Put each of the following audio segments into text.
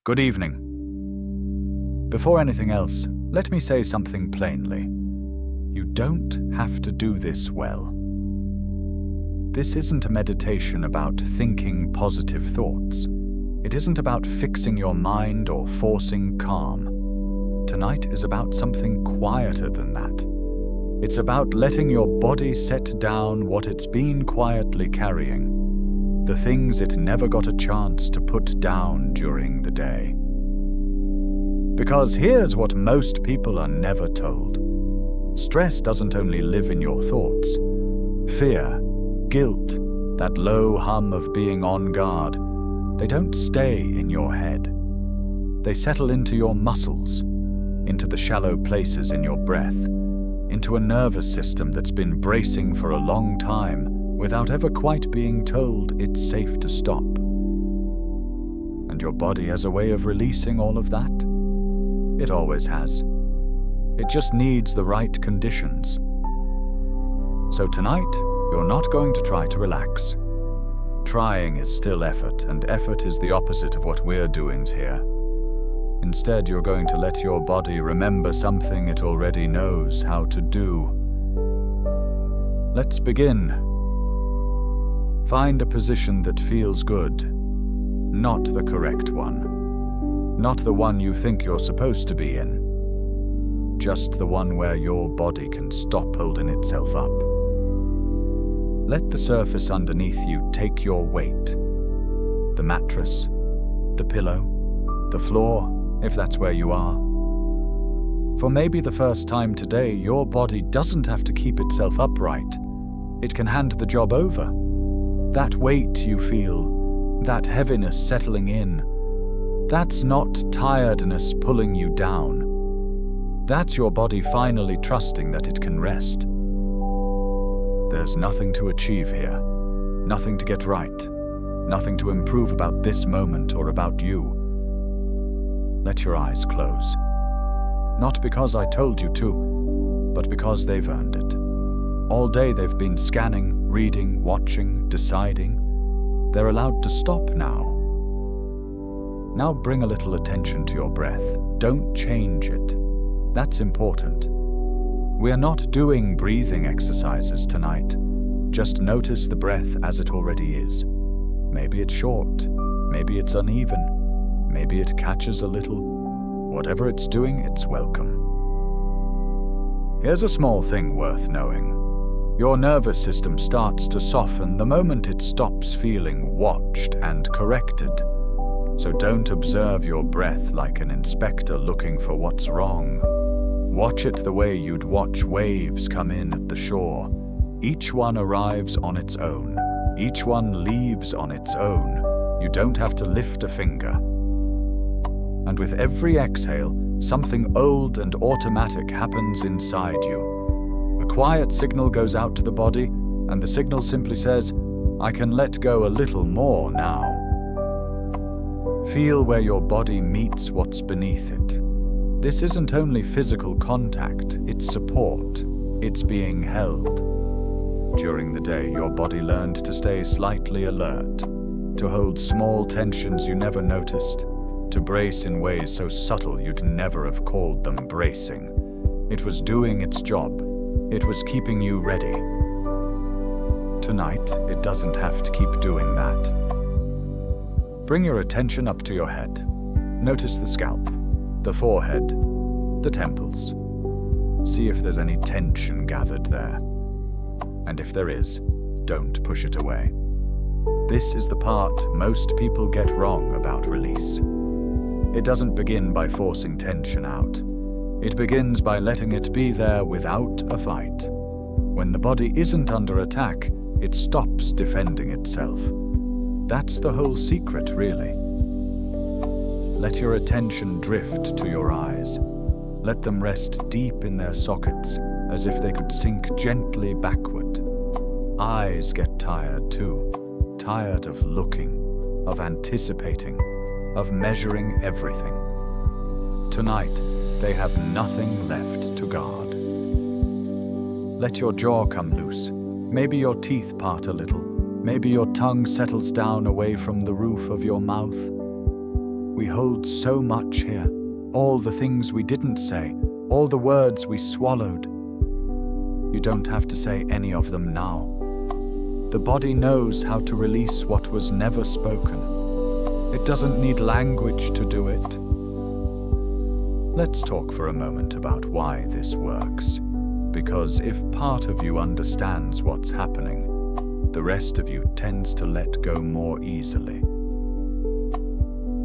Good evening. Before anything else, let me say something plainly. You don't have to do this well. This isn't a meditation about thinking positive thoughts. It isn't about fixing your mind or forcing calm. Tonight is about something quieter than that. It's about letting your body set down what it's been quietly carrying, the things it never got a chance to put down during the day. Because here's what most people are never told. Stress doesn't only live in your thoughts. Fear, guilt, that low hum of being on guard, they don't stay in your head. They settle into your muscles, into the shallow places in your breath, into a nervous system that's been bracing for a long time without ever quite being told it's safe to stop. And your body has a way of releasing all of that. It always has. It just needs the right conditions. So tonight, you're not going to try to relax. Trying is still effort, and effort is the opposite of what we're doing here. Instead, you're going to let your body remember something it already knows how to do. Let's begin. Find a position that feels good, not the correct one, not the one you think you're supposed to be in, just the one where your body can stop holding itself up. Let the surface underneath you take your weight. The mattress, the pillow, the floor, if that's where you are. For maybe the first time today, your body doesn't have to keep itself upright. It can hand the job over. That weight you feel, that heaviness settling in, that's not tiredness pulling you down. That's your body finally trusting that it can rest. There's nothing to achieve here, nothing to get right, nothing to improve about this moment or about you. Let your eyes close. Not because I told you to, but because they've earned it. All day they've been scanning, reading, watching, deciding. They're allowed to stop now. Now bring a little attention to your breath. Don't change it. That's important. We're not doing breathing exercises tonight. Just notice the breath as it already is. Maybe it's short. Maybe it's uneven. Maybe it catches a little. Whatever it's doing, it's welcome. Here's a small thing worth knowing. Your nervous system starts to soften the moment it stops feeling watched and corrected. So don't observe your breath like an inspector looking for what's wrong. Watch it the way you'd watch waves come in at the shore. Each one arrives on its own. Each one leaves on its own. You don't have to lift a finger. And with every exhale, something old and automatic happens inside you. A quiet signal goes out to the body, and the signal simply says, I can let go a little more now. Feel where your body meets what's beneath it. This isn't only physical contact, it's support. It's being held. During the day, your body learned to stay slightly alert, to hold small tensions you never noticed, to brace in ways so subtle you'd never have called them bracing. It was doing its job. It was keeping you ready. Tonight, it doesn't have to keep doing that. Bring your attention up to your head. Notice the scalp, the forehead, the temples. See if there's any tension gathered there. And if there is, don't push it away. This is the part most people get wrong about release. It doesn't begin by forcing tension out. It begins by letting it be there without a fight. When the body isn't under attack, it stops defending itself. That's the whole secret, really. Let your attention drift to your eyes. Let them rest deep in their sockets, as if they could sink gently backward. Eyes get tired too, tired of looking, of anticipating, of measuring everything. Tonight, they have nothing left to guard. Let your jaw come loose. Maybe your teeth part a little. Maybe your tongue settles down away from the roof of your mouth. We hold so much here. All the things we didn't say, all the words we swallowed. You don't have to say any of them now. The body knows how to release what was never spoken. It doesn't need language to do it. Let's talk for a moment about why this works. Because if part of you understands what's happening, the rest of you tends to let go more easily.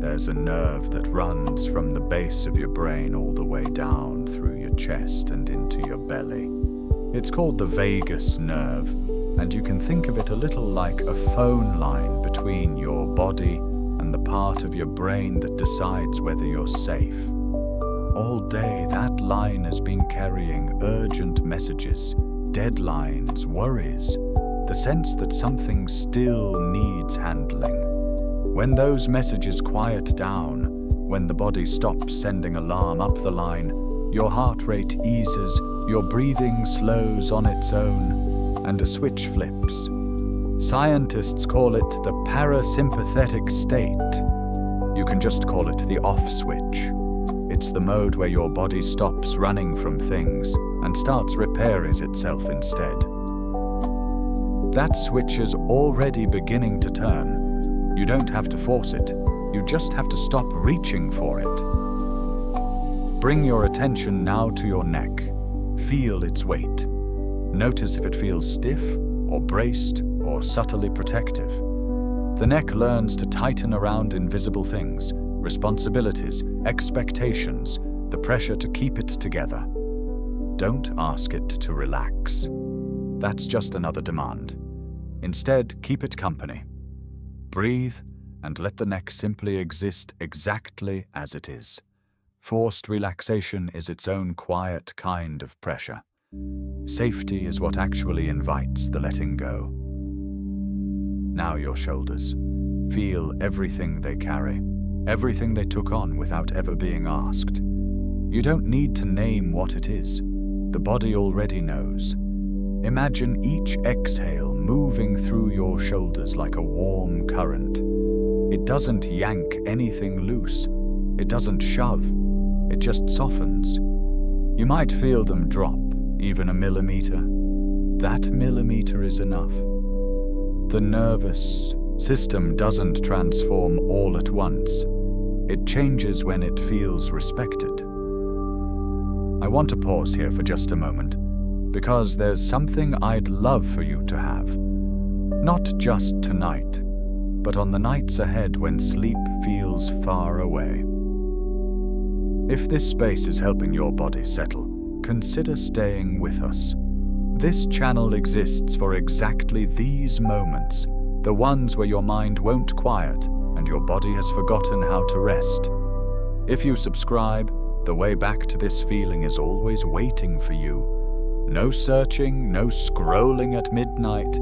There's a nerve that runs from the base of your brain all the way down through your chest and into your belly. It's called the vagus nerve, and you can think of it a little like a phone line between your body and the part of your brain that decides whether you're safe. All day, that line has been carrying urgent messages, deadlines, worries, the sense that something still needs handling. When those messages quiet down, when the body stops sending alarm up the line, your heart rate eases, your breathing slows on its own, and a switch flips. Scientists call it the parasympathetic state. You can just call it the off switch. It's the mode where your body stops running from things and starts repairing itself instead. That switch is already beginning to turn. You don't have to force it. You just have to stop reaching for it. Bring your attention now to your neck. Feel its weight. Notice if it feels stiff or braced or subtly protective. The neck learns to tighten around invisible things, responsibilities, expectations, the pressure to keep it together. Don't ask it to relax. That's just another demand. Instead, keep it company. Breathe and let the neck simply exist exactly as it is. Forced relaxation is its own quiet kind of pressure. Safety is what actually invites the letting go. Now your shoulders. Feel everything they carry, everything they took on without ever being asked. You don't need to name what it is. The body already knows. Imagine each exhale moving through your shoulders like a warm current. It doesn't yank anything loose. It doesn't shove. It just softens. You might feel them drop, even a millimeter. That millimeter is enough. The nervous system doesn't transform all at once. It changes when it feels respected. I want to pause here for just a moment, because there's something I'd love for you to have. Not just tonight, but on the nights ahead when sleep feels far away. If this space is helping your body settle, consider staying with us. This channel exists for exactly these moments, the ones where your mind won't quiet and your body has forgotten how to rest. If you subscribe, the way back to this feeling is always waiting for you. No searching, no scrolling at midnight,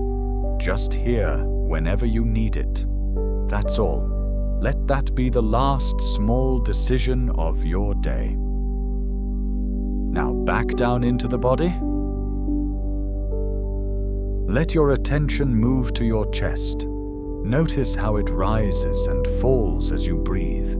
just here whenever you need it. That's all. Let that be the last small decision of your day. Now back down into the body. Let your attention move to your chest. Notice how it rises and falls as you breathe.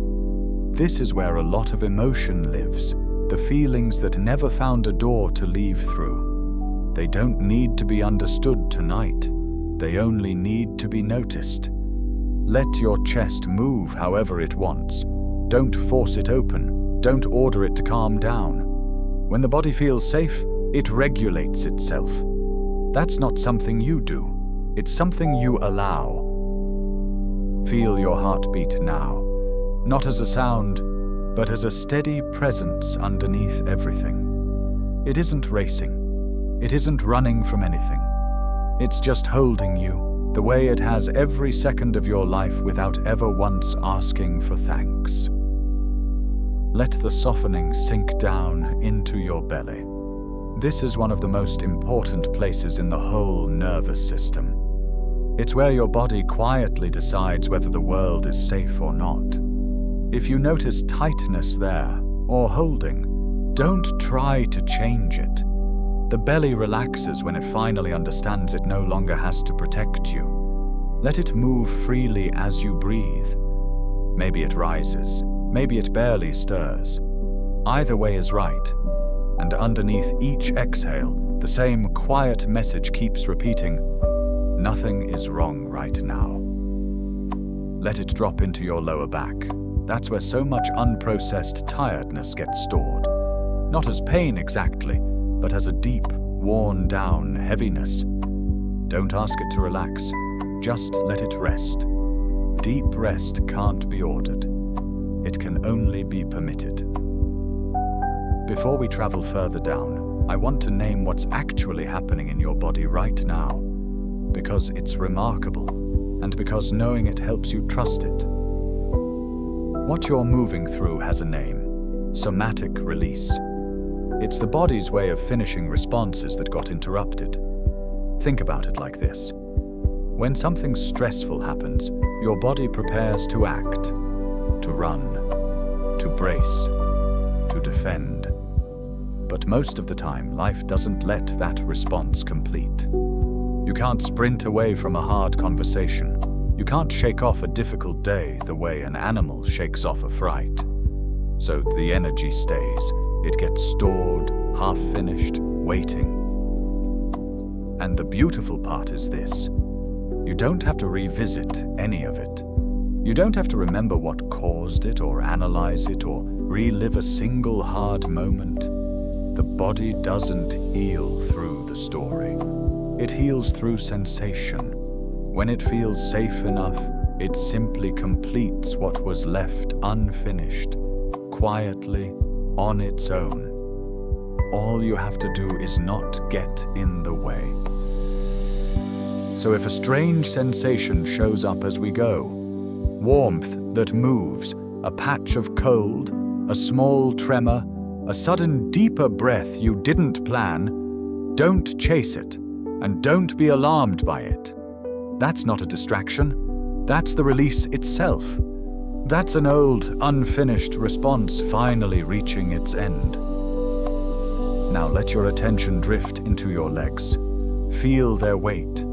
This is where a lot of emotion lives, the feelings that never found a door to leave through. They don't need to be understood tonight. They only need to be noticed. Let your chest move however it wants. Don't force it open. Don't order it to calm down. When the body feels safe, it regulates itself. That's not something you do. It's something you allow. Feel your heartbeat now, not as a sound, but as a steady presence underneath everything. It isn't racing. It isn't running from anything. It's just holding you, the way it has every second of your life without ever once asking for thanks. Let the softening sink down into your belly. This is one of the most important places in the whole nervous system. It's where your body quietly decides whether the world is safe or not. If you notice tightness there, or holding, don't try to change it. The belly relaxes when it finally understands it no longer has to protect you. Let it move freely as you breathe. Maybe it rises. Maybe it barely stirs. Either way is right. And underneath each exhale, the same quiet message keeps repeating, nothing is wrong right now. Let it drop into your lower back. That's where so much unprocessed tiredness gets stored. Not as pain exactly, but as a deep, worn-down heaviness. Don't ask it to relax. Just let it rest. Deep rest can't be ordered. It can only be permitted. Before we travel further down, I want to name what's actually happening in your body right now, because it's remarkable, and because knowing it helps you trust it. What you're moving through has a name: somatic release. It's the body's way of finishing responses that got interrupted. Think about it like this. When something stressful happens, your body prepares to act, to run, to brace, to defend. But most of the time, life doesn't let that response complete. You can't sprint away from a hard conversation. You can't shake off a difficult day the way an animal shakes off a fright. So the energy stays. It gets stored, half-finished, waiting. And the beautiful part is this. You don't have to revisit any of it. You don't have to remember what caused it or analyze it or relive a single hard moment. The body doesn't heal through the story. It heals through sensation. When it feels safe enough, it simply completes what was left unfinished, quietly, on its own. All you have to do is not get in the way. So if a strange sensation shows up as we go, warmth that moves, a patch of cold, a small tremor, a sudden deeper breath you didn't plan, don't chase it, and don't be alarmed by it. That's not a distraction. That's the release itself. That's an old, unfinished response finally reaching its end. Now let your attention drift into your legs. Feel their weight.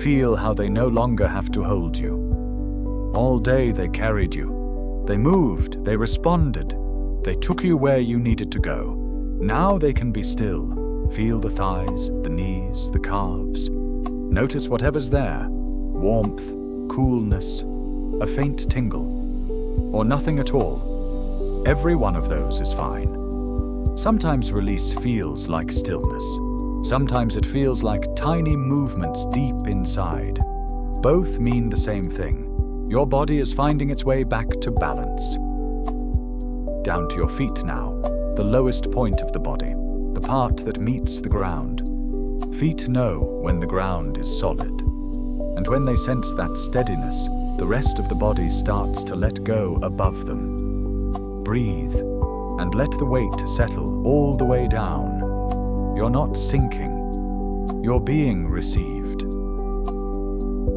Feel how they no longer have to hold you. All day they carried you. They moved, they responded. They took you where you needed to go. Now they can be still. Feel the thighs, the knees, the calves. Notice whatever's there. Warmth, coolness, a faint tingle, or nothing at all. Every one of those is fine. Sometimes release feels like stillness. Sometimes it feels like tiny movements deep inside. Both mean the same thing. Your body is finding its way back to balance. Down to your feet now, the lowest point of the body, the part that meets the ground. Feet know when the ground is solid. And when they sense that steadiness, the rest of the body starts to let go above them. Breathe, and let the weight settle all the way down. You're not sinking. You're being received.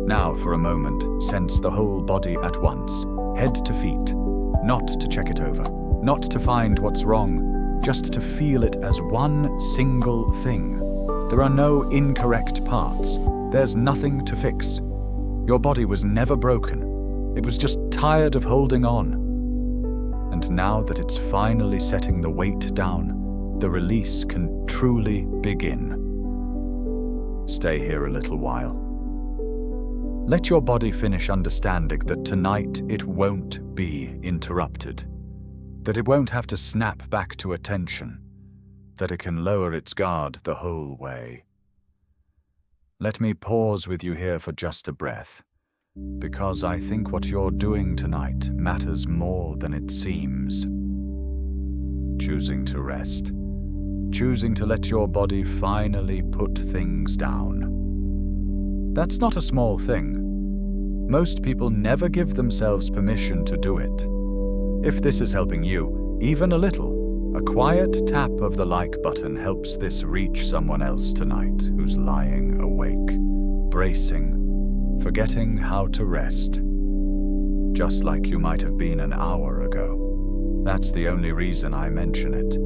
Now, for a moment, sense the whole body at once, head to feet, not to check it over, not to find what's wrong, just to feel it as one single thing. There are no incorrect parts. There's nothing to fix. Your body was never broken. It was just tired of holding on. And now that it's finally setting the weight down, the release can truly begin. Stay here a little while. Let your body finish understanding that tonight it won't be interrupted, that it won't have to snap back to attention, that it can lower its guard the whole way. Let me pause with you here for just a breath, because I think what you're doing tonight matters more than it seems. Choosing to rest, choosing to let your body finally put things down. That's not a small thing. Most people never give themselves permission to do it. If this is helping you, even a little, a quiet tap of the like button helps this reach someone else tonight who's lying awake, bracing, forgetting how to rest. Just like you might have been an hour ago. That's the only reason I mention it.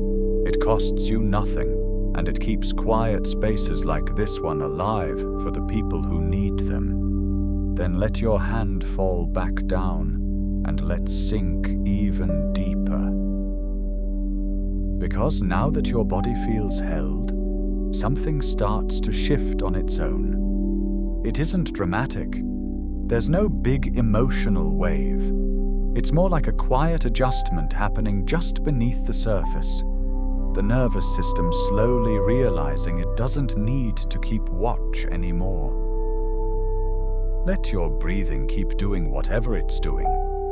It costs you nothing, and it keeps quiet spaces like this one alive for the people who need them. Then let your hand fall back down and let's sink even deeper. Because now that your body feels held, something starts to shift on its own. It isn't dramatic. There's no big emotional wave. It's more like a quiet adjustment happening just beneath the surface. The nervous system slowly realizing it doesn't need to keep watch anymore. Let your breathing keep doing whatever it's doing.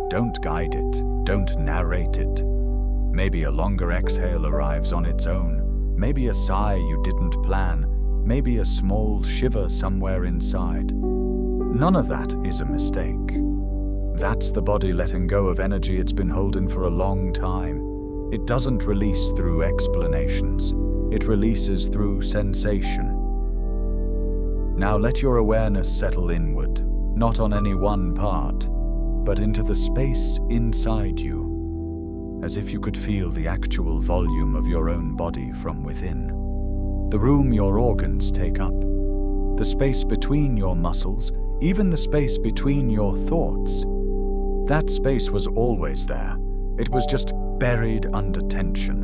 Don't guide it. Don't narrate it. Maybe a longer exhale arrives on its own. Maybe a sigh you didn't plan. Maybe a small shiver somewhere inside. None of that is a mistake. That's the body letting go of energy it's been holding for a long time. It doesn't release through explanations. It releases through sensation. Now let your awareness settle inward, not on any one part, but into the space inside you, as if you could feel the actual volume of your own body from within. The room your organs take up, the space between your muscles, even the space between your thoughts. That space was always there. It was just buried under tension.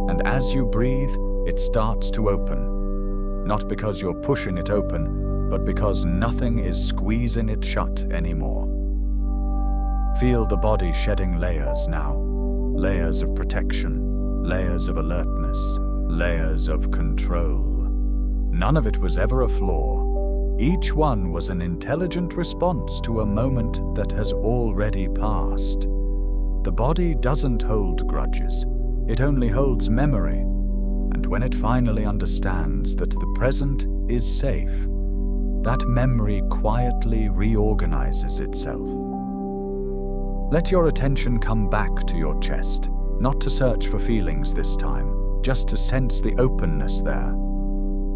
And as you breathe, it starts to open. Not because you're pushing it open, but because nothing is squeezing it shut anymore. Feel the body shedding layers now. Layers of protection, layers of alertness, layers of control. None of it was ever a flaw. Each one was an intelligent response to a moment that has already passed. The body doesn't hold grudges, it only holds memory. And when it finally understands that the present is safe, that memory quietly reorganizes itself. Let your attention come back to your chest, not to search for feelings this time, just to sense the openness there.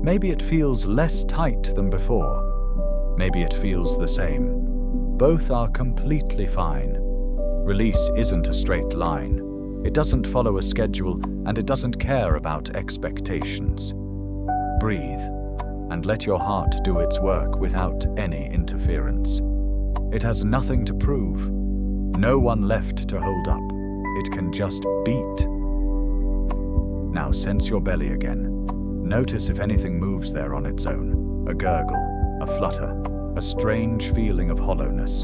Maybe it feels less tight than before. Maybe it feels the same. Both are completely fine. Release isn't a straight line. It doesn't follow a schedule, and it doesn't care about expectations. Breathe, and let your heart do its work without any interference. It has nothing to prove. No one left to hold up. It can just beat. Now sense your belly again. Notice if anything moves there on its own. A gurgle, a flutter, a strange feeling of hollowness.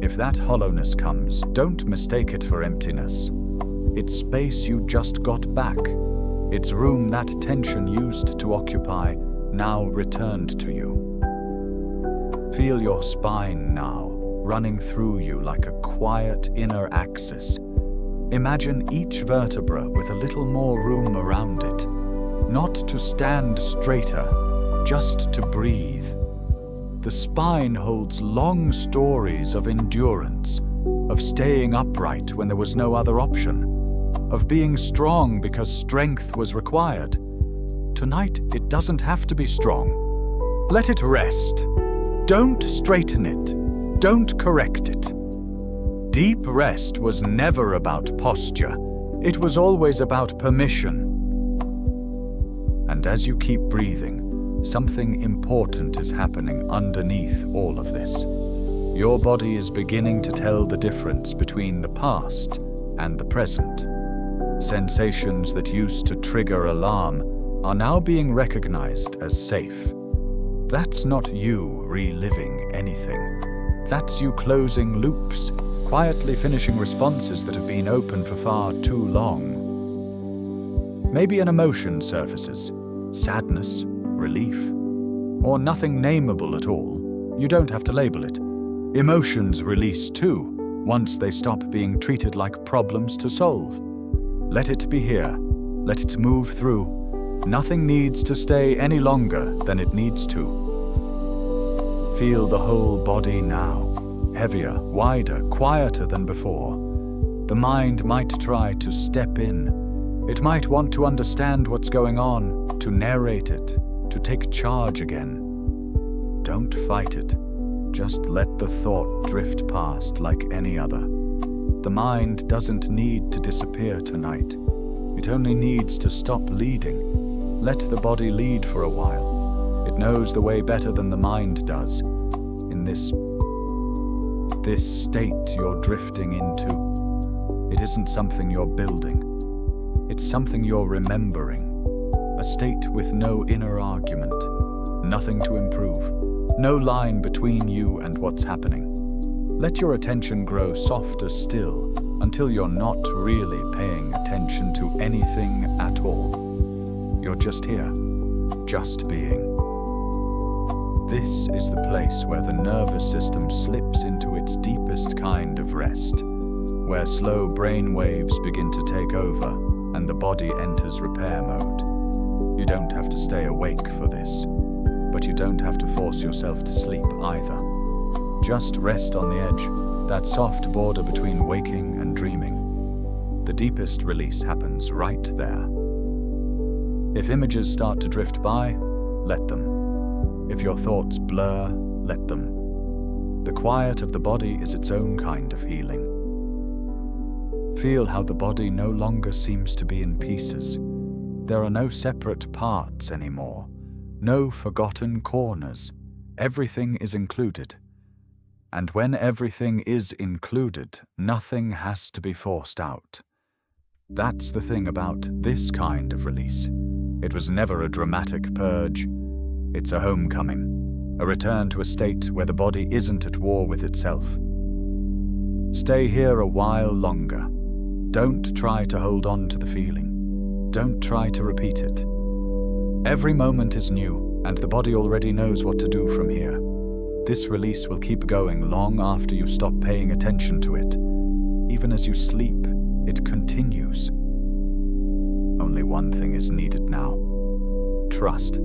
If that hollowness comes, don't mistake it for emptiness. It's space you just got back. It's room that tension used to occupy, now returned to you. Feel your spine now, running through you like a quiet inner axis. Imagine each vertebra with a little more room around it. Not to stand straighter, just to breathe. The spine holds long stories of endurance, of staying upright when there was no other option, of being strong because strength was required. Tonight, it doesn't have to be strong. Let it rest. Don't straighten it. Don't correct it. Deep rest was never about posture. It was always about permission. And as you keep breathing, something important is happening underneath all of this. Your body is beginning to tell the difference between the past and the present. Sensations that used to trigger alarm are now being recognized as safe. That's not you reliving anything. That's you closing loops, quietly finishing responses that have been open for far too long. Maybe an emotion surfaces, sadness, relief, or nothing nameable at all. You don't have to label it. Emotions release too, once they stop being treated like problems to solve. Let it be here. Let it move through. Nothing needs to stay any longer than it needs to. Feel the whole body now, heavier, wider, quieter than before. The mind might try to step in. It might want to understand what's going on, to narrate it, to take charge again. Don't fight it. Just let the thought drift past like any other. The mind doesn't need to disappear tonight. It only needs to stop leading. Let the body lead for a while. It knows the way better than the mind does. In this This state you're drifting into, it isn't something you're building. It's something you're remembering. A state with no inner argument, nothing to improve, no line between you and what's happening. Let your attention grow softer still until you're not really paying attention to anything at all. You're just here, just being. This is the place where the nervous system slips into its deepest kind of rest, where slow brain waves begin to take over and the body enters repair mode. You don't have to stay awake for this, but you don't have to force yourself to sleep either. Just rest on the edge, that soft border between waking and dreaming. The deepest release happens right there. If images start to drift by, let them. If your thoughts blur, let them. The quiet of the body is its own kind of healing. Feel how the body no longer seems to be in pieces. There are no separate parts anymore, no forgotten corners. Everything is included. And when everything is included, nothing has to be forced out. That's the thing about this kind of release. It was never a dramatic purge. It's a homecoming, a return to a state where the body isn't at war with itself. Stay here a while longer. Don't try to hold on to the feeling. Don't try to repeat it. Every moment is new, and the body already knows what to do from here. This release will keep going long after you stop paying attention to it. Even as you sleep, it continues. Only one thing is needed now. Trust.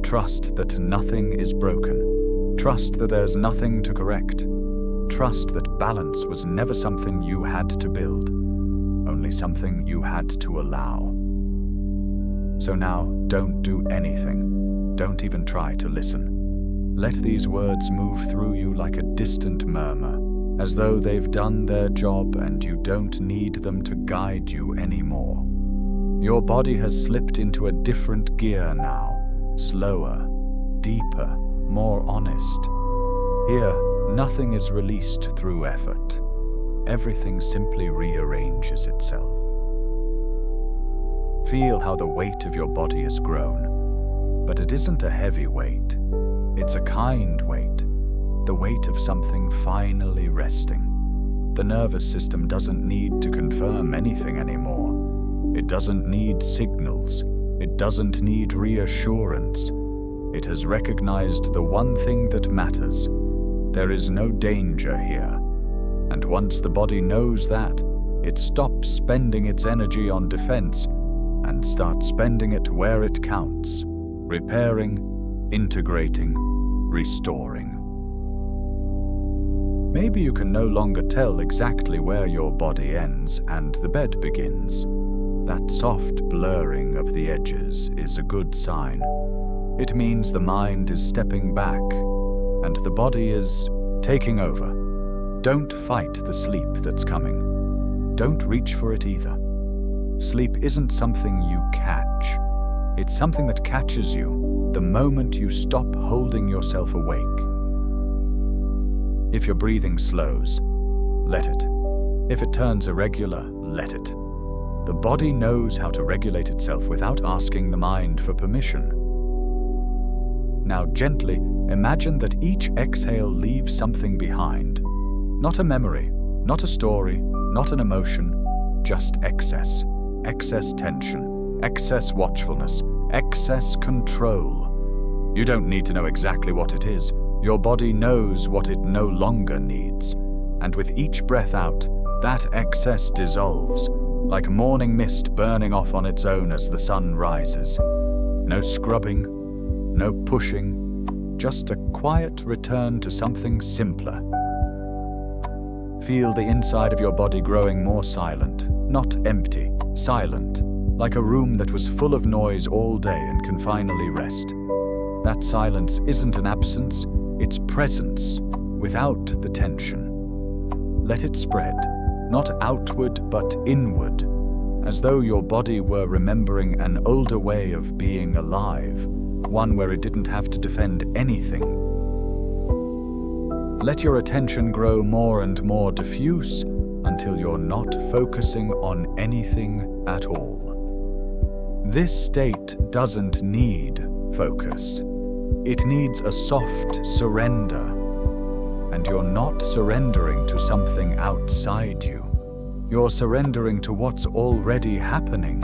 Trust that nothing is broken. Trust that there's nothing to correct. Trust that balance was never something you had to build, only something you had to allow. So now, don't do anything. Don't even try to listen. Let these words move through you like a distant murmur, as though they've done their job and you don't need them to guide you anymore. Your body has slipped into a different gear now, slower, deeper, more honest. Here, nothing is released through effort. Everything simply rearranges itself. Feel how the weight of your body has grown, but it isn't a heavy weight. It's a kind weight, the weight of something finally resting. The nervous system doesn't need to confirm anything anymore. It doesn't need signals. It doesn't need reassurance. It has recognized the one thing that matters. There is no danger here. And once the body knows that, it stops spending its energy on defense and starts spending it where it counts, repairing, integrating, restoring. Maybe you can no longer tell exactly where your body ends and the bed begins. That soft blurring of the edges is a good sign. It means the mind is stepping back and the body is taking over. Don't fight the sleep that's coming. Don't reach for it either. Sleep isn't something you catch. It's something that catches you the moment you stop holding yourself awake. If your breathing slows, let it. If it turns irregular, let it. The body knows how to regulate itself without asking the mind for permission. Now gently imagine that each exhale leaves something behind. Not a memory, not a story, not an emotion, just excess. Excess tension, excess watchfulness, excess control. You don't need to know exactly what it is. Your body knows what it no longer needs. And with each breath out, that excess dissolves, like morning mist burning off on its own as the sun rises. No scrubbing, no pushing, just a quiet return to something simpler. Feel the inside of your body growing more silent, not empty, silent, like a room that was full of noise all day and can finally rest. That silence isn't an absence, it's presence, without the tension. Let it spread, not outward but inward, as though your body were remembering an older way of being alive, one where it didn't have to defend anything. Let your attention grow more and more diffuse until you're not focusing on anything at all. This state doesn't need focus. It needs a soft surrender, and you're not surrendering to something outside you. You're surrendering to what's already happening.